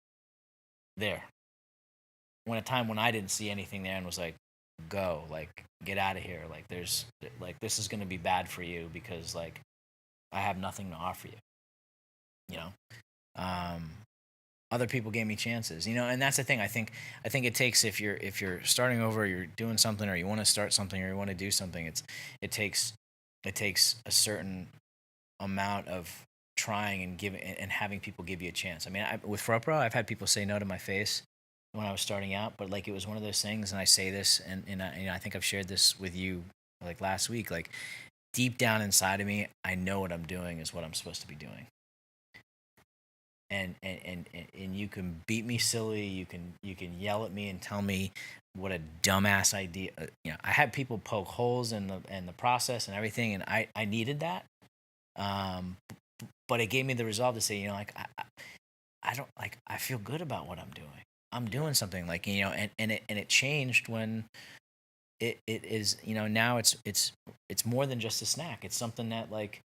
there. When a time when I didn't see anything there and was like, go, like, get out of here. Like, this is going to be bad for you because, like, I have nothing to offer you, you know? Other people gave me chances, and that's the thing. I think it takes, if you're starting over, or you're doing something, or you want to start something, or you want to do something, it takes a certain amount of trying and giving and having people give you a chance. I mean, with FroPro, I've had people say no to my face when I was starting out, but like, it was one of those things, and I say this, and I think I've shared this with you like last week, like, deep down inside of me, I know what I'm doing is what I'm supposed to be doing. And you can beat me silly, you can yell at me and tell me what a dumbass idea. I had people poke holes in the process and everything, and I needed that. But it gave me the resolve to say, like, I don't, like, I feel good about what I'm doing. I'm doing something, like, and it changed when it is, now it's more than just a snack. It's something that, like,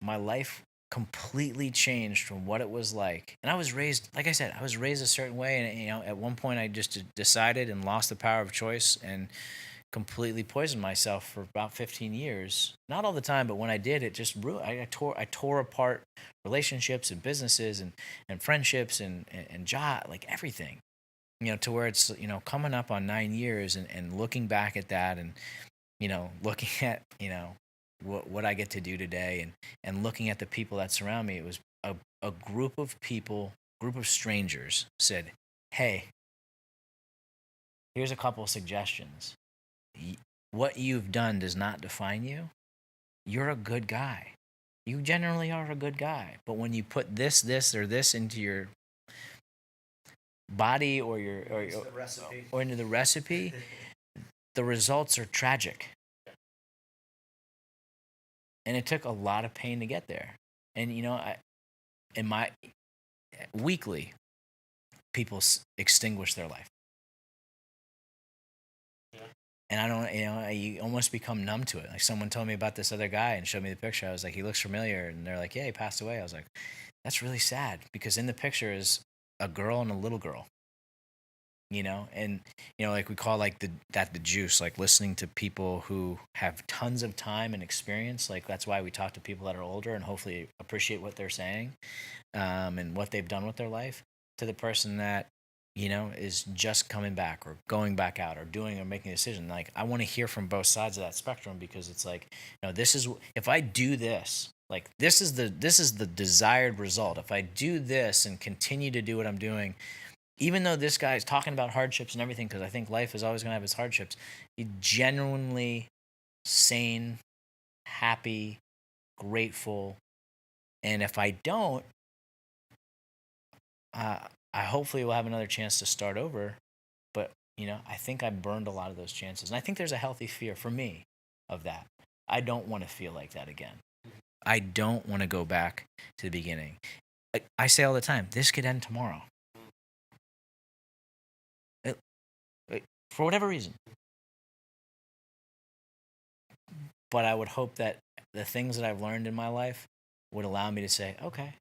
my life completely changed from what it was like. And I was raised, like I said, I was raised a certain way, and at one point I just decided and lost the power of choice and completely poisoned myself for about 15 years. Not all the time, but when I did, it just ruined. I tore apart relationships and businesses and friendships and job, like, everything. To where it's, coming up on 9 years and looking back at that, and looking at, what I get to do today, and looking at the people that surround me. It was a group of people, group of strangers said, hey, here's a couple of suggestions. What you've done does not define you. You're a good guy. You generally are a good guy. But when you put this, or this into your body, or into the recipe, the results are tragic. And it took a lot of pain to get there. And, in my weekly, people extinguish their life. Yeah. And I don't, you almost become numb to it. Like, someone told me about this other guy and showed me the picture. I was like, he looks familiar. And they're like, yeah, he passed away. I was like, that's really sad, because in the picture is a girl and a little girl. And like, we call, like, the juice, like, listening to people who have tons of time and experience. Like, that's why we talk to people that are older and hopefully appreciate what they're saying, and what they've done with their life, to the person that is just coming back or going back out or doing or making a decision. Like, I want to hear from both sides of that spectrum, because it's like, this is, if I do this, like, this is the desired result. If I do this and continue to do what I'm doing, even though this guy's talking about hardships and everything, because I think life is always going to have its hardships, he's genuinely sane, happy, grateful. And if I don't, I hopefully will have another chance to start over. But, I think I burned a lot of those chances. And I think there's a healthy fear for me of that. I don't want to feel like that again. I don't want to go back to the beginning. I say all the time, this could end tomorrow. For whatever reason. But I would hope that the things that I've learned in my life would allow me to say, okay,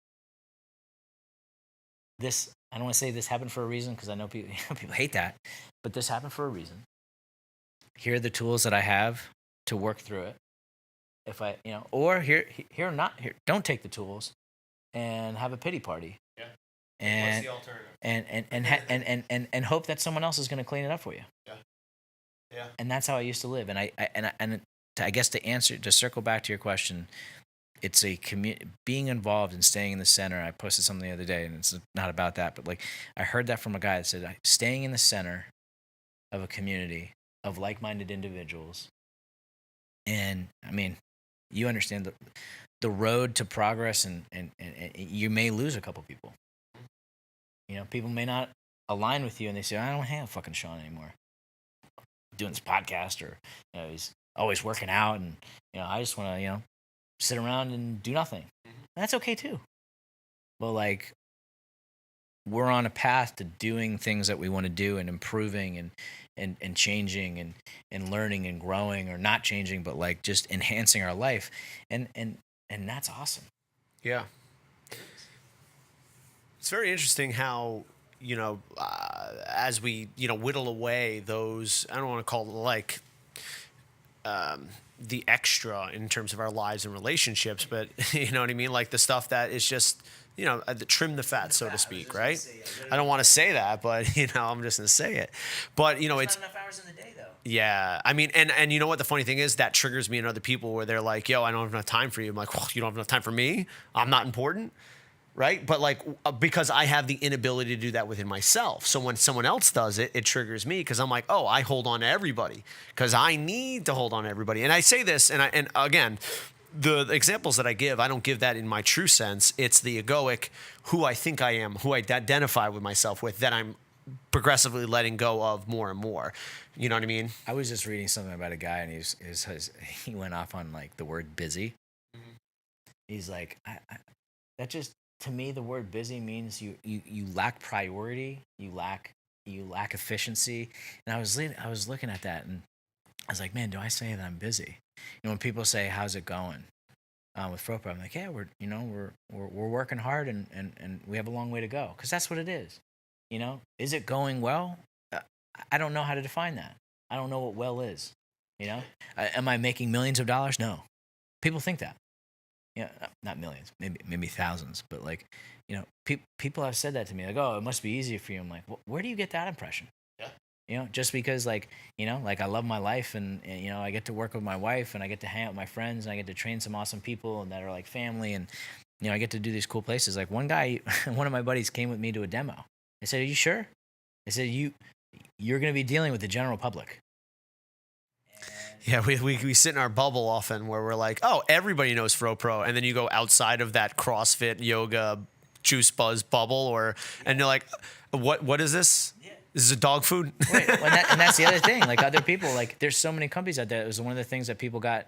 this, I don't want to say this happened for a reason, because I know people hate that, but this happened for a reason. Here are the tools that I have to work through it. If I, or here not here, don't take the tools and have a pity party. Yeah. And what's the alternative? And hope that someone else is going to clean it up for you. Yeah. Yeah. And that's how I used to live. And I guess to circle back to your question, it's being involved and staying in the center. I posted something the other day, and it's not about that, but, like, I heard that from a guy that said, staying in the center of a community of like-minded individuals. And I mean, you understand the road to progress, and you may lose a couple people. People may not align with you, and they say, I don't have fucking Sean anymore doing this podcast, or he's always working out, and I just want to sit around and do nothing. That's okay too. But, like, we're on a path to doing things that we want to do, and improving and changing and learning and growing, or not changing, but, like, just enhancing our life, and that's awesome. Yeah. It's very interesting how, as we, whittle away those, I don't want to call it like the extra in terms of our lives and relationships, but you know what I mean? Like the stuff that is just, trim the fat, so to speak, right? I don't want to say that, but, I'm just going to say it. But, it's not enough hours in the day, though. yeah. I mean, and you know what the funny thing is? That triggers me in other people where they're like, yo, I don't have enough time for you. I'm like, well, you don't have enough time for me? I'm not important. Right. But like, because I have the inability to do that within myself. So when someone else does it, it triggers me because I'm like, oh, I hold on to everybody because I need to hold on to everybody. And I say this, and again, the examples that I give, I don't give that in my true sense. It's the egoic, who I think I am, who I identify with myself with, that I'm progressively letting go of more and more. You know what I mean? I was just reading something about a guy, and he went off on like the word busy. Mm-hmm. He's like, that just, to me, the word busy means you lack priority, you lack efficiency. And I was looking at that, and I was like, man, do I say that I'm busy? When people say, how's it going with FroPro? I'm like, yeah, we're working hard, and we have a long way to go, because that's what it is. Is it going well? I don't know how to define that. I don't know what well is. Am I making millions of dollars? No. People think that. Not millions, maybe thousands, but like, people have said that to me, like, oh, it must be easy for you. I'm like, where do you get that impression? Yeah. Just because like I love my life, and I get to work with my wife, and I get to hang out with my friends, and I get to train some awesome people and that are like family, and I get to do these cool places. Like one guy, one of my buddies came with me to a demo. I said, are you sure? I said, you're going to be dealing with the general public. Yeah, we sit in our bubble often where we're like, oh, everybody knows FroPro, and then you go outside of that CrossFit, yoga, juice buzz bubble, and you're like, what is this? Yeah. This is a dog food. Right. And that's the other thing. Like other people, like there's so many companies out there. It was one of the things that people got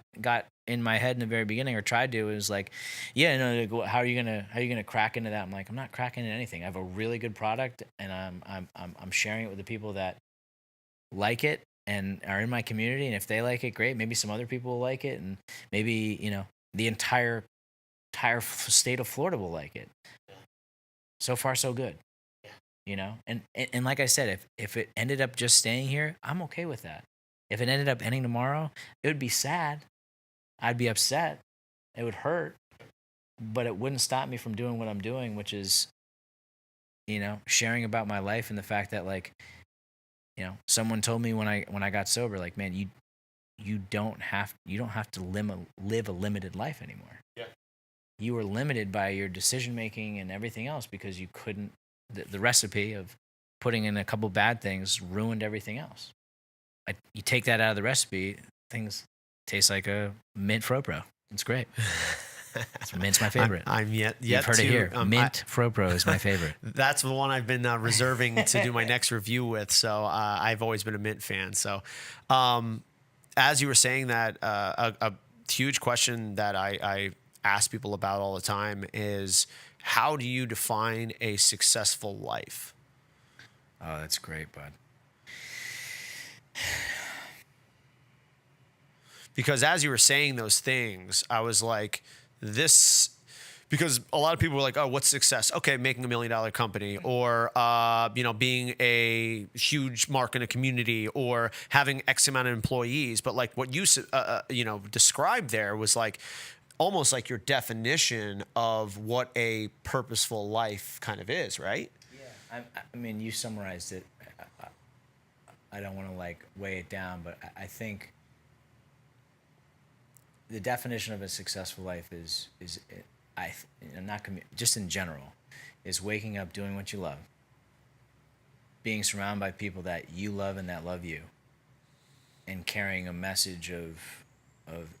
in my head in the very beginning, or tried to. It was like, yeah, no, how are you gonna crack into that? I'm like, I'm not cracking into anything. I have a really good product, and I'm sharing it with the people that like it and are in my community, and if they like it, great. Maybe some other people will like it, and maybe the entire state of Florida will like it. So far, so good. And like I said, if it ended up just staying here, I'm okay with that. If it ended up ending tomorrow, it would be sad. I'd be upset. It would hurt, but it wouldn't stop me from doing what I'm doing, which is sharing about my life, and the fact that like someone told me when I got sober, like, man, you don't have to live a limited life anymore. Yeah. You were limited by your decision making and everything else because you couldn't. The recipe of putting in a couple bad things ruined everything else. You take that out of the recipe, things taste like a mint FroPro. It's great. Mint's my favorite. I'm yet You've heard to, it here. Mint FroPro is my favorite. That's the one I've been reserving to do my next review with. So I've always been a Mint fan. So as you were saying that, a huge question that I ask people about all the time is, how do you define a successful life? Oh, that's great, bud. Because as you were saying those things, I was like, because a lot of people were like, oh, what's success? Okay, making $1 million company, or being a huge mark in a community, or having X amount of employees. But like what you described there was like almost like your definition of what a purposeful life kind of is, right? Yeah, I mean, you summarized it. I don't want to like weigh it down, but I think the definition of a successful life is just in general, is waking up doing what you love, being surrounded by people that you love and that love you, and carrying a message of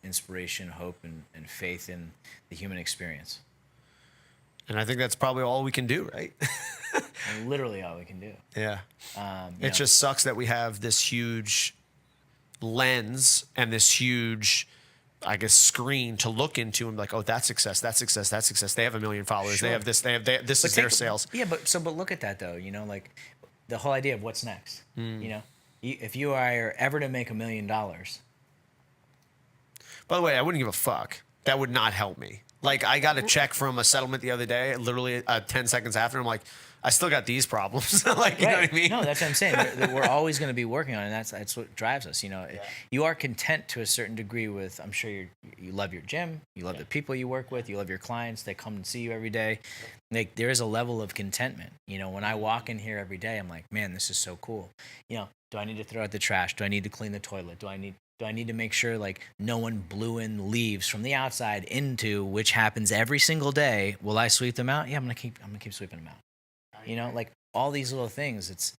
inspiration, hope, and faith in the human experience. And I think that's probably all we can do, right? And literally all we can do. Yeah. It just sucks that we have this huge lens and this huge, I guess, screen to look into and be like, oh, that's success, that's success, that's success. They have 1 million followers. Sure. They have this, this is their sales. Yeah, but look at that though, like the whole idea of what's next. If you are ever to make $1 million. By the way, I wouldn't give a fuck. That would not help me. Like, I got a check from a settlement the other day, literally 10 seconds after. I'm like, I still got these problems. Like, you know what I mean? No, that's what I'm saying. We're always going to be working on it. And that's what drives us. You know, you are content to a certain degree with. I'm sure you love your gym. You love the people you work with. You love your clients. They come and see you every day. Like, there is a level of contentment. You know, when I walk in here every day, I'm like, man, this is so cool. You know, do I need to throw out the trash? Do I need to clean the toilet? Do I need to make sure like no one blew in leaves from the outside into, which happens every single day? Will I sweep them out? Yeah, I'm gonna keep sweeping them out. You know, like all these little things. It's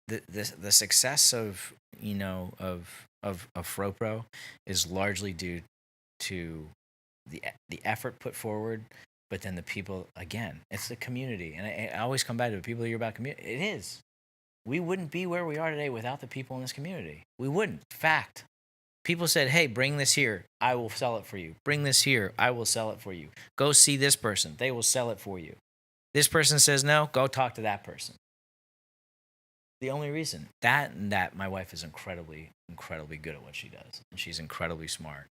the success of, you know, of FroPro is largely due to the effort put forward, but then the people. Again, it's the community, and I always come back to the people who are about community. It is. We wouldn't be where we are today without the people in this community. We wouldn't. Fact. People said, hey, bring this here. I will sell it for you. Bring this here. I will sell it for you. Go see this person. They will sell it for you. This person says no. Go talk to that person. The only reason. That and that my wife is incredibly, incredibly good at what she does. And she's incredibly smart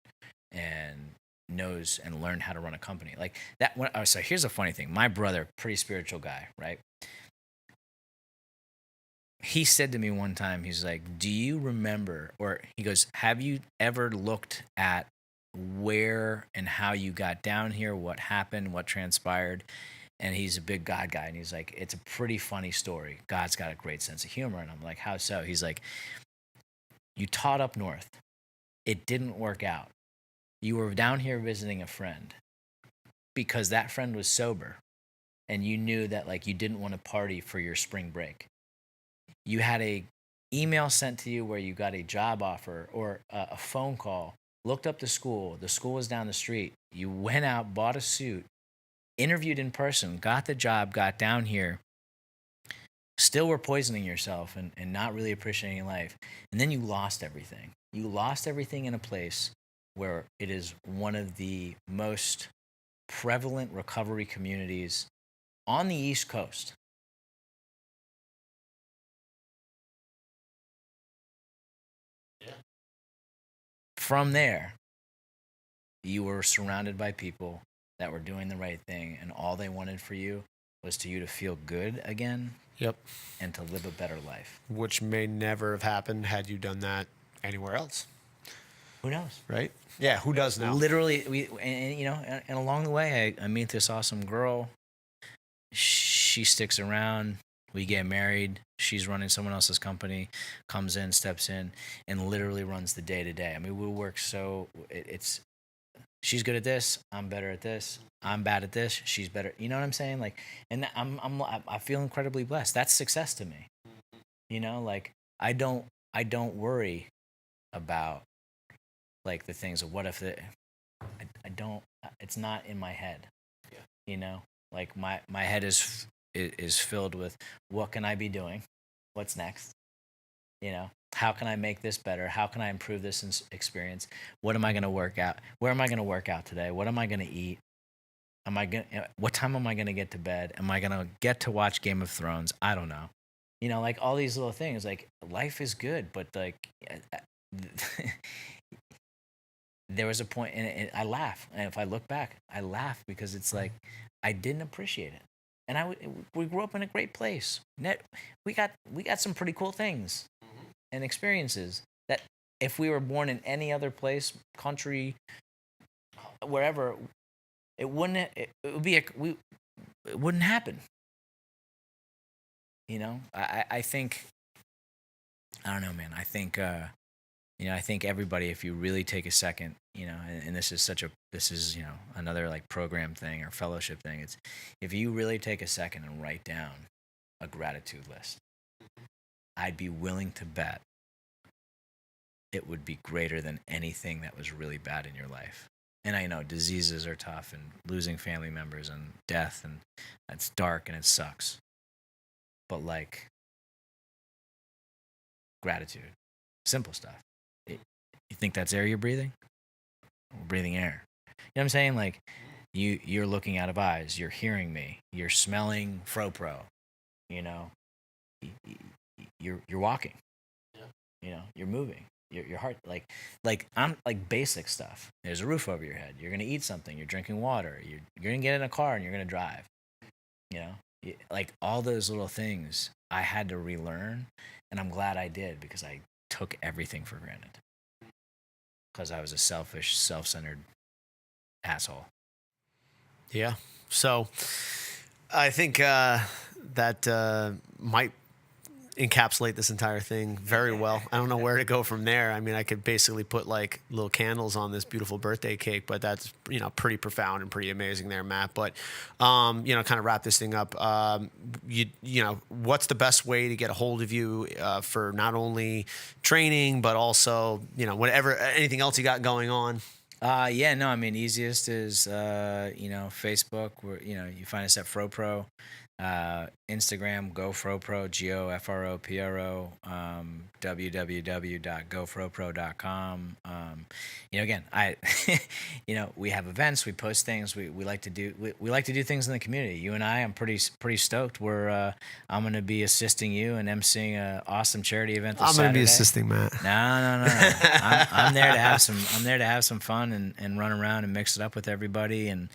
and knows and learned how to run a company. Like that. So here's a funny thing. My brother, pretty spiritual guy, right? He said to me one time, he's like, do you remember, or he goes, have you ever looked at where and how you got down here, what happened, what transpired? And he's a big God guy. And he's like, it's a pretty funny story. God's got a great sense of humor. And I'm like, how so? He's like, you taught up north. It didn't work out. You were down here visiting a friend because that friend was sober. And you knew that like you didn't want to party for your spring break. You had a email sent to you where you got a job offer or a phone call, looked up the school was down the street. You went out, bought a suit, interviewed in person, got the job, got down here, still were poisoning yourself and not really appreciating life. And then you lost everything. You lost everything in a place where it is one of the most prevalent recovery communities on the East Coast. From there, you were surrounded by people that were doing the right thing, and all they wanted for you was to you to feel good again. Yep. And to live a better life. Which may never have happened had you done that anywhere else. Who knows? Right? Yeah, who does now? Literally, and you know, and along the way, I meet this awesome girl. She sticks around. We get married. She's running someone else's company, comes in, steps in, and literally runs the day to day. I mean, we work so it's she's good at this. I'm better at this. I'm bad at this. She's better. You know what I'm saying? Like, and I feel incredibly blessed. That's success to me. You know, like I don't worry about like the things of what if I don't. It's not in my head. Yeah. You know, like my head is filled with what can I be doing? What's next? You know, how can I make this better? How can I improve this experience? What am I going to work out? Where am I going to work out today? What am I going to eat? What time am I going to get to bed? Am I going to get to watch Game of Thrones? I don't know. You know, like all these little things, like life is good, but like there was a point and I laugh. And if I look back, I laugh because it's like, I didn't appreciate it. And we grew up in a great place. We got some pretty cool things and experiences that if we were born in any other place, country, wherever, it wouldn't happen. You know, I think, I don't know, man. I think, you know, I think everybody, if you really take a second, you know, and this is, you know, another like program thing or fellowship thing. It's if you really take a second and write down a gratitude list, I'd be willing to bet it would be greater than anything that was really bad in your life. And I know diseases are tough and losing family members and death, and it's dark and it sucks. But like gratitude, simple stuff. You think that's air you're breathing? We're breathing air. You know what I'm saying? Like you're looking out of eyes, you're hearing me, you're smelling FroPro, you know, you're walking, yeah. You know, you're moving. your heart, like I'm like basic stuff. There's a roof over your head. You're gonna eat something. You're drinking water. You're gonna get in a car and you're gonna drive. You know, like all those little things I had to relearn, and I'm glad I did because I took everything for granted because I was a selfish, self-centered asshole. Yeah. So I think that might encapsulate this entire thing very well. I don't know where to go from there. I mean, I could basically put like little candles on this beautiful birthday cake, but that's, pretty profound and pretty amazing there, Matt. But, kind of wrap this thing up. What's the best way to get a hold of you for not only training, but also, anything else you got going on? Easiest is, Facebook, where, you find us at FroPro, Instagram, GoFroPro, GoFroPro, www.gofropro.com. Again, we have events, we post things, we like to do things in the community. You and I'm pretty stoked. I'm going to be assisting you and emceeing an awesome charity event this Saturday. I'm going to be assisting Matt. No. I'm there to have some fun and run around and mix it up with everybody, and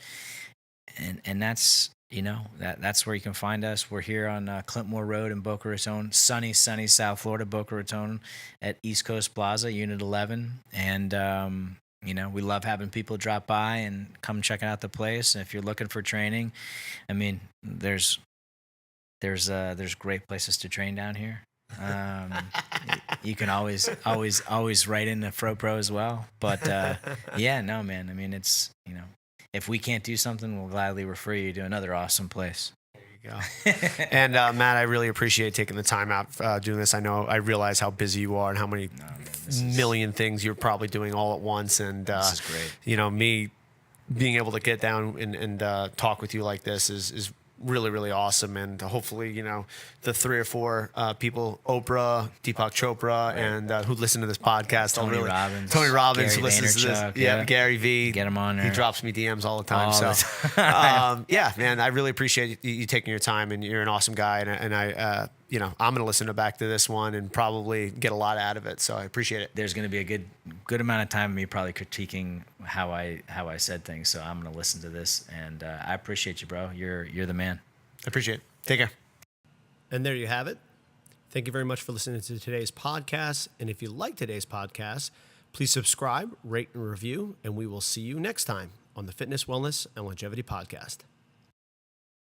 that's that's where you can find us. We're here on Clintmore Road in Boca Raton, sunny South Florida, Boca Raton, at East Coast Plaza, Unit 11. And we love having people drop by and come checking out the place. And if you're looking for training, I mean, there's great places to train down here. You can always write in the FroPro as well. But man. I mean, it's if we can't do something, we'll gladly refer you to another awesome place. There you go. And Matt, I really appreciate taking the time out doing this. I realize how busy you are and how many million things you're probably doing all at once. And this is great. Me being able to get down and talk with you like this is really, really awesome. And hopefully, the 3 or 4 people, Oprah, Deepak Chopra, and who listen to this podcast. Tony Robbins, who listens to this. Yeah, Gary V. Get him on there. He drops me DMs all the time. Yeah, man, I really appreciate you taking your time, and you're an awesome guy. And I I'm going to listen back to this one and probably get a lot out of it. So I appreciate it. There's going to be a good amount of time of me probably critiquing how I said things. So I'm going to listen to this, and I appreciate you, bro. You're the man. I appreciate it. Take care. And there you have it. Thank you very much for listening to today's podcast. And if you like today's podcast, please subscribe, rate, and review. And we will see you next time on the Fitness, Wellness, and Longevity Podcast.